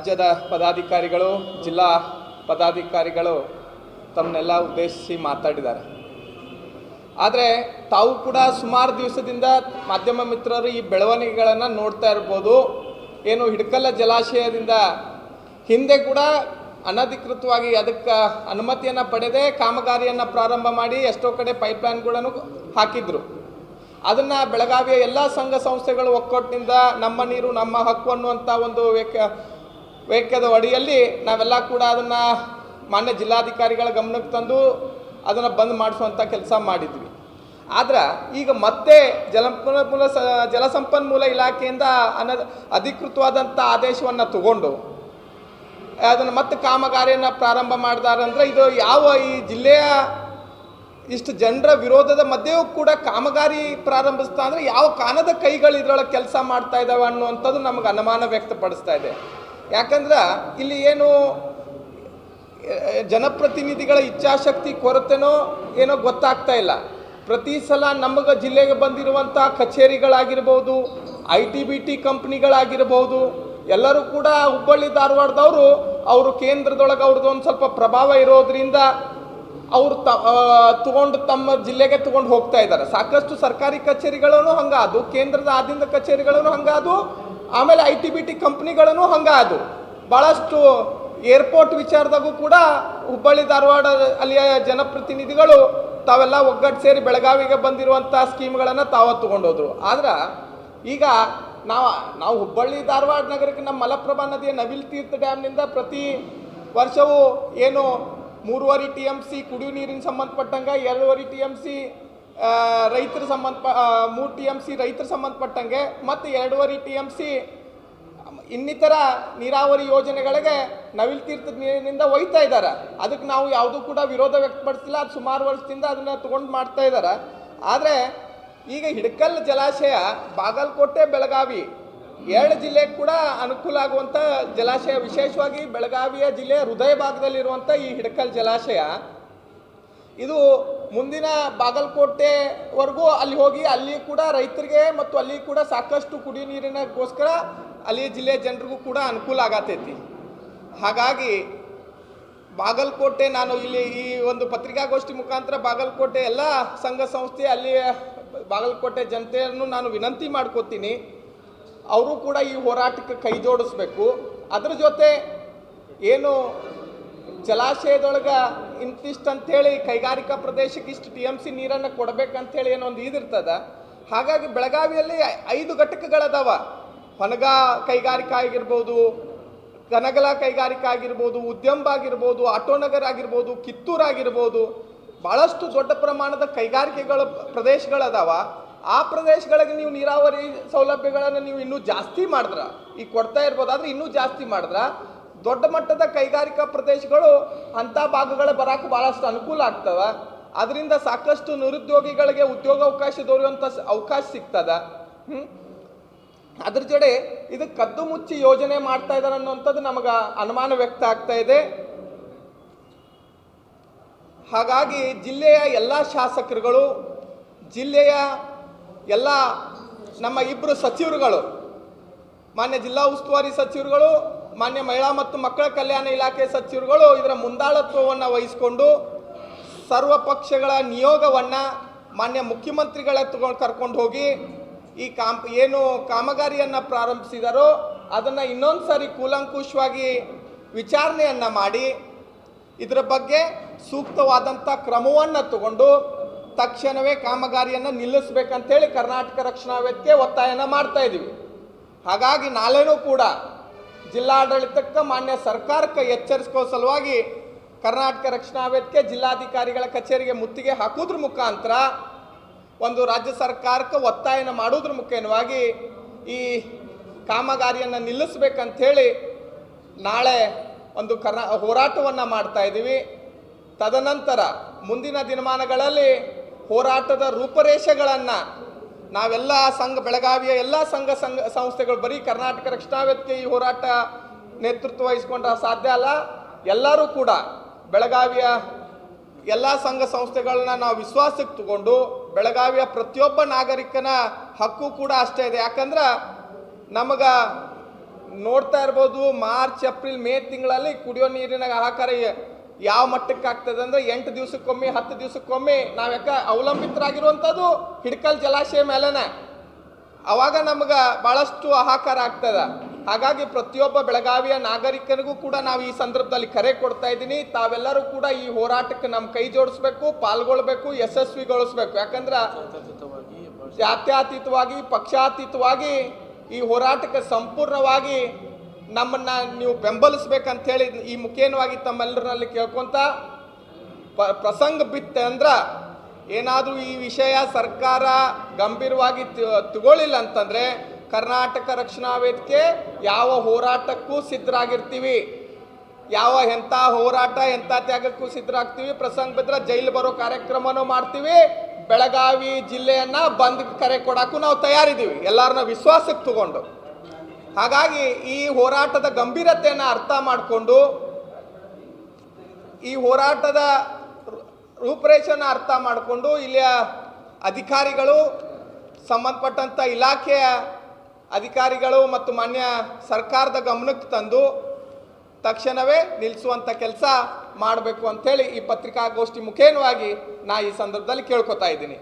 ರಾಜ್ಯದ ಪದಾಧಿಕಾರಿಗಳು, ಜಿಲ್ಲಾ ಪದಾಧಿಕಾರಿಗಳು ತಮ್ಮನ್ನೆಲ್ಲ ಉದ್ದೇಶಿಸಿ ಮಾತಾಡಿದ್ದಾರೆ. ಆದರೆ ತಾವು ಕೂಡ ಸುಮಾರು ದಿವಸದಿಂದ ಮಾಧ್ಯಮ ಮಿತ್ರರು ಈ ಬೆಳವಣಿಗೆಗಳನ್ನು ನೋಡ್ತಾ ಇರ್ಬೋದು. ಏನು ಹಿಡಕಲ್ಲ ಜಲಾಶಯದಿಂದ ಹಿಂದೆ ಕೂಡ ಅನಧಿಕೃತವಾಗಿ ಅದಕ್ಕೆ ಅನುಮತಿಯನ್ನು ಪಡೆದೇ ಕಾಮಗಾರಿಯನ್ನು ಪ್ರಾರಂಭ ಮಾಡಿ ಎಷ್ಟೋ ಕಡೆ ಪೈಪ್ಲೈನ್ಗಳನ್ನು ಹಾಕಿದ್ರು. ಅದನ್ನು ಬೆಳಗಾವಿಯ ಎಲ್ಲ ಸಂಘ ಸಂಸ್ಥೆಗಳು ಒಕ್ಕೂಟಿನಿಂದ ನಮ್ಮ ನೀರು ನಮ್ಮ ಹಕ್ಕು ಅನ್ನುವಂಥ ಒಂದು ವೇಕ್ಯದ ಅಡಿಯಲ್ಲಿ ನಾವೆಲ್ಲ ಕೂಡ ಅದನ್ನು ಮಾನ್ಯ ಜಿಲ್ಲಾಧಿಕಾರಿಗಳ ಗಮನಕ್ಕೆ ತಂದು ಅದನ್ನು ಬಂದ್ ಮಾಡಿಸುವಂಥ ಕೆಲಸ ಮಾಡಿದ್ವಿ. ಆದ್ರೆ ಈಗ ಮತ್ತೆ ಜಲಸಂಪನ್ಮೂಲ ಇಲಾಖೆಯಿಂದ ಅಧಿಕೃತವಾದಂಥ ಆದೇಶವನ್ನು ತಗೊಂಡು ಅದನ್ನು ಮತ್ತೆ ಕಾಮಗಾರಿಯನ್ನು ಪ್ರಾರಂಭ ಮಾಡಿದಾರಂದ್ರೆ ಇದು ಯಾವ ಈ ಜಿಲ್ಲೆಯ ಇಷ್ಟು ಜನರ ವಿರೋಧದ ಮಧ್ಯೆಯೂ ಕೂಡ ಕಾಮಗಾರಿ ಪ್ರಾರಂಭಿಸ್ತಾ ಅಂದರೆ ಯಾವ ಕಾಣದ ಕೈಗಳು ಇದರೊಳಗೆ ಕೆಲಸ ಮಾಡ್ತಾ ಇದ್ದಾವೆ ಅನ್ನುವಂಥದ್ದು ನಮಗೆ ಅನುಮಾನ ವ್ಯಕ್ತಪಡಿಸ್ತಾ ಇದೆ. ಯಾಕಂದ್ರೆ ಇಲ್ಲಿ ಏನು ಜನಪ್ರತಿನಿಧಿಗಳ ಇಚ್ಛಾಶಕ್ತಿ ಕೊರತೆನೋ ಏನೋ ಗೊತ್ತಾಗ್ತಾ ಇಲ್ಲ. ಪ್ರತಿ ಸಲ ನಮಗೆ ಜಿಲ್ಲೆಗೆ ಬಂದಿರುವಂಥ ಕಚೇರಿಗಳಾಗಿರ್ಬೋದು, ITBT ಕಂಪ್ನಿಗಳಾಗಿರ್ಬೋದು, ಎಲ್ಲರೂ ಕೂಡ ಹುಬ್ಬಳ್ಳಿ ಧಾರವಾಡದವರು ಅವರು ಕೇಂದ್ರದೊಳಗೆ ಅವ್ರದ್ದು ಒಂದು ಸ್ವಲ್ಪ ಪ್ರಭಾವ ಇರೋದ್ರಿಂದ ಅವರು ತಗೊಂಡು ತಮ್ಮ ಜಿಲ್ಲೆಗೆ ತಗೊಂಡು ಹೋಗ್ತಾ ಇದ್ದಾರೆ. ಸಾಕಷ್ಟು ಸರ್ಕಾರಿ ಕಚೇರಿಗಳೂ ಹಂಗಾದು, ಕೇಂದ್ರದ ಆದ್ಯಂತ ಕಚೇರಿಗಳೂ ಹಂಗಾದು, ಆಮೇಲೆ ITBT ಕಂಪ್ನಿಗಳೂ ಹಂಗಾದು. ಭಾಳಷ್ಟು ಏರ್ಪೋರ್ಟ್ ವಿಚಾರದಾಗೂ ಕೂಡ ಹುಬ್ಬಳ್ಳಿ ಧಾರವಾಡ ಅಲ್ಲಿಯ ಜನಪ್ರತಿನಿಧಿಗಳು ತಾವೆಲ್ಲ ಒಗ್ಗಟ್ಟು ಸೇರಿ ಬೆಳಗಾವಿಗೆ ಬಂದಿರುವಂಥ ಸ್ಕೀಮ್ಗಳನ್ನು ತಾವು ತಗೊಂಡೋದ್ರು. ಆದ್ರೆ ಈಗ ನಾವು ಹುಬ್ಬಳ್ಳಿ ಧಾರವಾಡ ನಗರಕ್ಕೆ ನಮ್ಮ ಮಲಪ್ರಭಾ ನದಿಯ ನವಿಲ್ ತೀರ್ಥ ಡ್ಯಾಮ್ನಿಂದ ಪ್ರತಿ ವರ್ಷವೂ ಏನು 3.5 TMC ಕುಡಿಯುವ ನೀರಿನ ಸಂಬಂಧಪಟ್ಟಂಗೆ, 2.5 TMC ರೈತರ 3 TMC ರೈತರ ಸಂಬಂಧಪಟ್ಟಂಗೆ ಮತ್ತು 2.5 TMC ಇನ್ನಿತರ ನೀರಾವರಿ ಯೋಜನೆಗಳಿಗೆ ನವಿಲ್ ತೀರ್ಥದ ನೀರಿನಿಂದ ಒಯ್ತಾ ಇದ್ದಾರೆ. ಅದಕ್ಕೆ ನಾವು ಯಾವುದೂ ಕೂಡ ವಿರೋಧ ವ್ಯಕ್ತಪಡಿಸಿಲ್ಲ. ಅದು ಸುಮಾರು ವರ್ಷದಿಂದ ಅದನ್ನು ತಗೊಂಡು ಮಾಡ್ತಾ ಇದ್ದಾರೆ. ಆದರೆ ಈಗ ಹಿಡಕಲ್ ಜಲಾಶಯ ಬಾಗಲಕೋಟೆ ಬೆಳಗಾವಿ 2 ಜಿಲ್ಲೆಗೆ ಕೂಡ ಅನುಕೂಲ ಆಗುವಂಥ ಜಲಾಶಯ, ವಿಶೇಷವಾಗಿ ಬೆಳಗಾವಿಯ ಜಿಲ್ಲೆಯ ಹೃದಯ ಭಾಗದಲ್ಲಿರುವಂಥ ಈ ಹಿಡಕಲ್ ಜಲಾಶಯ ಇದು ಮುಂದಿನ ಬಾಗಲಕೋಟೆವರೆಗೂ ಅಲ್ಲಿ ಹೋಗಿ ಅಲ್ಲಿ ಕೂಡ ರೈತರಿಗೆ ಮತ್ತು ಅಲ್ಲಿ ಕೂಡ ಸಾಕಷ್ಟು ಕುಡಿಯುವ ನೀರಿನಗೋಸ್ಕರ ಅಲ್ಲಿ ಜಿಲ್ಲೆಯ ಜನರಿಗೂ ಕೂಡ ಅನುಕೂಲ ಆಗತೈತಿ. ಹಾಗಾಗಿ ಬಾಗಲಕೋಟೆ ನಾನು ಇಲ್ಲಿ ಈ ಒಂದು ಪತ್ರಿಕಾಗೋಷ್ಠಿ ಮುಖಾಂತರ ಬಾಗಲಕೋಟೆ ಎಲ್ಲ ಸಂಘ ಸಂಸ್ಥೆ ಅಲ್ಲಿ ಬಾಗಲಕೋಟೆ ಜನತೆಯನ್ನು ನಾನು ವಿನಂತಿ ಮಾಡ್ಕೋತೀನಿ, ಅವರು ಕೂಡ ಈ ಹೋರಾಟಕ್ಕೆ ಕೈ ಜೋಡಿಸ್ಬೇಕು. ಅದ್ರ ಜೊತೆ ಏನು ಜಲಾಶಯದೊಳಗೆ ಇಂತಿಷ್ಟು ಅಂಥೇಳಿ ಕೈಗಾರಿಕಾ ಪ್ರದೇಶಕ್ಕೆ ಇಷ್ಟು TMC ನೀರನ್ನು ಕೊಡಬೇಕಂತೇಳಿ ಏನೊಂದು ಇದಿರ್ತದ. ಹಾಗಾಗಿ ಬೆಳಗಾವಿಯಲ್ಲಿ 5 ಘಟಕಗಳದಾವ. ಹೊನಗ ಕೈಗಾರಿಕಾ ಆಗಿರ್ಬೋದು, ಕನಗಲ ಕೈಗಾರಿಕಾ ಆಗಿರ್ಬೋದು, ಉದ್ಯಮ ಆಗಿರ್ಬೋದು, ಆಟೋನಗರ್ ಆಗಿರ್ಬೋದು, ಕಿತ್ತೂರು ಆಗಿರ್ಬೋದು, ಭಾಳಷ್ಟು ದೊಡ್ಡ ಪ್ರಮಾಣದ ಕೈಗಾರಿಕೆಗಳ ಪ್ರದೇಶಗಳದಾವ. ಆ ಪ್ರದೇಶಗಳಿಗೆ ನೀವು ನೀರಾವರಿ ಸೌಲಭ್ಯಗಳನ್ನು ನೀವು ಇನ್ನೂ ಜಾಸ್ತಿ ಮಾಡಿದ್ರೆ, ಈಗ ಕೊಡ್ತಾ ಇರ್ಬೋದು, ಆದರೆ ಇನ್ನೂ ಜಾಸ್ತಿ ಮಾಡಿದ್ರೆ ದೊಡ್ಡ ಮಟ್ಟದ ಕೈಗಾರಿಕಾ ಪ್ರದೇಶಗಳು ಅಂಥ ಭಾಗಗಳ ಬರೋಕ್ಕೆ ಭಾಳಷ್ಟು ಅನುಕೂಲ ಆಗ್ತವೆ. ಅದರಿಂದ ಸಾಕಷ್ಟು ನಿರುದ್ಯೋಗಿಗಳಿಗೆ ಉದ್ಯೋಗಾವಕಾಶ ದೊರೆಯುವಂಥ ಅವಕಾಶ ಸಿಗ್ತದೆ. ಅದ್ರ ಜೊತೆ ಇದು ಕದ್ದು ಮುಚ್ಚಿ ಯೋಜನೆ ಮಾಡ್ತಾ ಇದ್ದಾರೆ ಅನ್ನುವಂಥದ್ದು ನಮಗೆ ಅನುಮಾನ ವ್ಯಕ್ತ ಆಗ್ತಾ ಇದೆ. ಹಾಗಾಗಿ ಜಿಲ್ಲೆಯ ಎಲ್ಲ ಶಾಸಕರುಗಳು, ಜಿಲ್ಲೆಯ ಎಲ್ಲ ನಮ್ಮ 2 ಸಚಿವರುಗಳು, ಮಾನ್ಯ ಜಿಲ್ಲಾ ಉಸ್ತುವಾರಿ ಸಚಿವರುಗಳು, ಮಾನ್ಯ ಮಹಿಳಾ ಮತ್ತು ಮಕ್ಕಳ ಕಲ್ಯಾಣ ಇಲಾಖೆ ಸಚಿವರುಗಳು ಇದರ ಮುಂದಾಳತ್ವವನ್ನು ವಹಿಸಿಕೊಂಡು ಸರ್ವ ಪಕ್ಷಗಳ ನಿಯೋಗವನ್ನು ಮಾನ್ಯ ಮುಖ್ಯಮಂತ್ರಿಗಳ ಕರ್ಕೊಂಡು ಹೋಗಿ ಈ ಏನು ಕಾಮಗಾರಿಯನ್ನು ಪ್ರಾರಂಭಿಸಿದಾರೋ ಅದನ್ನು ಇನ್ನೊಂದು ಸಾರಿ ಕೂಲಂಕುಷವಾಗಿ ವಿಚಾರಣೆಯನ್ನು ಮಾಡಿ ಇದರ ಬಗ್ಗೆ ಸೂಕ್ತವಾದಂಥ ಕ್ರಮವನ್ನು ತಗೊಂಡು ತಕ್ಷಣವೇ ಕಾಮಗಾರಿಯನ್ನು ನಿಲ್ಲಿಸಬೇಕಂತೇಳಿ ಕರ್ನಾಟಕ ರಕ್ಷಣಾ ವೇದಿಕೆ ಒತ್ತಾಯನ ಮಾಡ್ತಾ ಇದ್ದೀವಿ. ಹಾಗಾಗಿ ನಾಳೆನೂ ಕೂಡ ಜಿಲ್ಲಾಡಳಿತಕ್ಕೆ, ಮಾನ್ಯ ಸರ್ಕಾರಕ್ಕೆ ಎಚ್ಚರಿಸೋ ಸಲುವಾಗಿ ಕರ್ನಾಟಕ ರಕ್ಷಣಾ ವೇದಿಕೆ ಜಿಲ್ಲಾಧಿಕಾರಿಗಳ ಕಚೇರಿಗೆ ಮುತ್ತಿಗೆ ಹಾಕೋದ್ರ ಮುಖಾಂತರ ಒಂದು ರಾಜ್ಯ ಸರ್ಕಾರಕ್ಕೆ ಒತ್ತಾಯನ ಮಾಡೋದ್ರ ಮುಖೇನವಾಗಿ ಈ ಕಾಮಗಾರಿಯನ್ನು ನಿಲ್ಲಿಸಬೇಕಂಥೇಳಿ ನಾಳೆ ಒಂದು ಹೋರಾಟವನ್ನು ಮಾಡ್ತಾ ಇದ್ದೀವಿ. ತದನಂತರ ಮುಂದಿನ ದಿನಮಾನಗಳಲ್ಲಿ ಹೋರಾಟದ ರೂಪರೇಷೆಗಳನ್ನು ನಾವೆಲ್ಲ ಬೆಳಗಾವಿಯ ಎಲ್ಲ ಸಂಘ ಸಂಸ್ಥೆಗಳು, ಬರೀ ಕರ್ನಾಟಕ ರಕ್ಷಣಾ ವೇದಿಕೆ ಈ ಹೋರಾಟ ನೇತೃತ್ವ ವಹಿಸಿಕೊಂಡ್ರೆ ಸಾಧ್ಯ ಅಲ್ಲ. ಎಲ್ಲರೂ ಕೂಡ ಬೆಳಗಾವಿಯ ಎಲ್ಲ ಸಂಘ ಸಂಸ್ಥೆಗಳನ್ನ ನಾವು ವಿಶ್ವಾಸಕ್ಕೆ ತಗೊಂಡು ಬೆಳಗಾವಿಯ ಪ್ರತಿಯೊಬ್ಬ ನಾಗರಿಕನ ಹಕ್ಕು ಕೂಡ ಅಷ್ಟೇ ಇದೆ. ಯಾಕಂದ್ರೆ ನೋಡ್ತಾ ಇರ್ಬೋದು, ಮಾರ್ಚ್ ಏಪ್ರಿಲ್ ಮೇ ತಿಂಗಳಲ್ಲಿ ಕುಡಿಯೋ ನೀರಿನ ಹಾಹಾಕಾರ ಯಾವ ಮಟ್ಟಕ್ಕೆ ಆಗ್ತದೆ ಅಂದರೆ 8 ದಿವಸಕ್ಕೊಮ್ಮೆ 10 ದಿವಸಕ್ಕೊಮ್ಮೆ ನಾವು ಅವಲಂಬಿತರಾಗಿರುವಂಥದ್ದು ಹಿಡ್ಕಲ್ ಜಲಾಶಯ ಮೇಲೆನೆ. ಅವಾಗ ನಮ್ಗೆ ಭಾಳಷ್ಟು ಹಾಹಾಕಾರ ಆಗ್ತದೆ. ಹಾಗಾಗಿ ಪ್ರತಿಯೊಬ್ಬ ಬೆಳಗಾವಿಯ ನಾಗರಿಕನಿಗೂ ಕೂಡ ನಾವು ಈ ಸಂದರ್ಭದಲ್ಲಿ ಕರೆ ಕೊಡ್ತಾ ಇದ್ದೀನಿ, ತಾವೆಲ್ಲರೂ ಕೂಡ ಈ ಹೋರಾಟಕ್ಕೆ ನಮ್ಮ ಕೈ ಜೋಡಿಸ್ಬೇಕು, ಪಾಲ್ಗೊಳ್ಬೇಕು, ಯಶಸ್ವಿಗೊಳಿಸ್ಬೇಕು. ಯಾಕಂದ್ರೆ ಜಾತ್ಯತೀತವಾಗಿ ಪಕ್ಷಾತೀತವಾಗಿ ಈ ಹೋರಾಟಕ್ಕೆ ಸಂಪೂರ್ಣವಾಗಿ ನಮ್ಮನ್ನ ನೀವು ಬೆಂಬಲಿಸ್ಬೇಕಂಥೇಳಿ ಈ ಮುಖೇನವಾಗಿ ತಮ್ಮೆಲ್ಲರಲ್ಲಿ ಕೇಳ್ಕೊಂತ ಪ್ರಸಂಗ ಬಿತ್ತೆ ಅಂದ್ರೆ ಏನಾದರೂ ಈ ವಿಷಯ ಸರ್ಕಾರ ಗಂಭೀರವಾಗಿ ತಗೊಳ್ಳಿಲ್ಲ ಅಂತಂದರೆ ಕರ್ನಾಟಕ ರಕ್ಷಣಾ ವೇದಿಕೆ ಯಾವ ಹೋರಾಟಕ್ಕೂ ಸಿದ್ಧರಾಗಿರ್ತೀವಿ, ಎಂಥ ಹೋರಾಟ ಎಂಥ ತ್ಯಾಗಕ್ಕೂ ಸಿದ್ಧರಾಗ್ತೀವಿ. ಪ್ರಸಂಗ ಬಿದ್ದರೆ ಜೈಲು ಬರೋ ಕಾರ್ಯಕ್ರಮನೂ ಮಾಡ್ತೀವಿ. ಬೆಳಗಾವಿ ಜಿಲ್ಲೆಯನ್ನು ಬಂದ್ ಕರೆ ಕೊಡೋಕ್ಕೂ ನಾವು ತಯಾರಿದ್ದೀವಿ, ಎಲ್ಲರನ್ನ ವಿಶ್ವಾಸಕ್ಕೆ ತಗೊಂಡು. ಹಾಗಾಗಿ ಈ ಹೋರಾಟದ ಗಂಭೀರತೆಯನ್ನು ಅರ್ಥ ಮಾಡಿಕೊಂಡು ಈ ಹೋರಾಟದ ರೂಪರೇಷೆನ ಅರ್ಥ ಮಾಡಿಕೊಂಡು ಇಲ್ಲಿಯ ಅಧಿಕಾರಿಗಳು, ಸಂಬಂಧಪಟ್ಟಂಥ ಇಲಾಖೆಯ ಅಧಿಕಾರಿಗಳು ಮತ್ತು ಮಾನ್ಯ ಸರ್ಕಾರದ ಗಮನಕ್ಕೆ ತಂದು ತಕ್ಷಣವೇ ನಿಲ್ಲಿಸುವಂಥ ಕೆಲಸ ಮಾಡಬೇಕು ಅಂಥೇಳಿ ಈ ಪತ್ರಿಕಾಗೋಷ್ಠಿ ಮುಖೇನವಾಗಿ ನಾ ಈ ಸಂದರ್ಭದಲ್ಲಿ ಕೇಳ್ಕೊತಾ ಇದ್ದೀನಿ.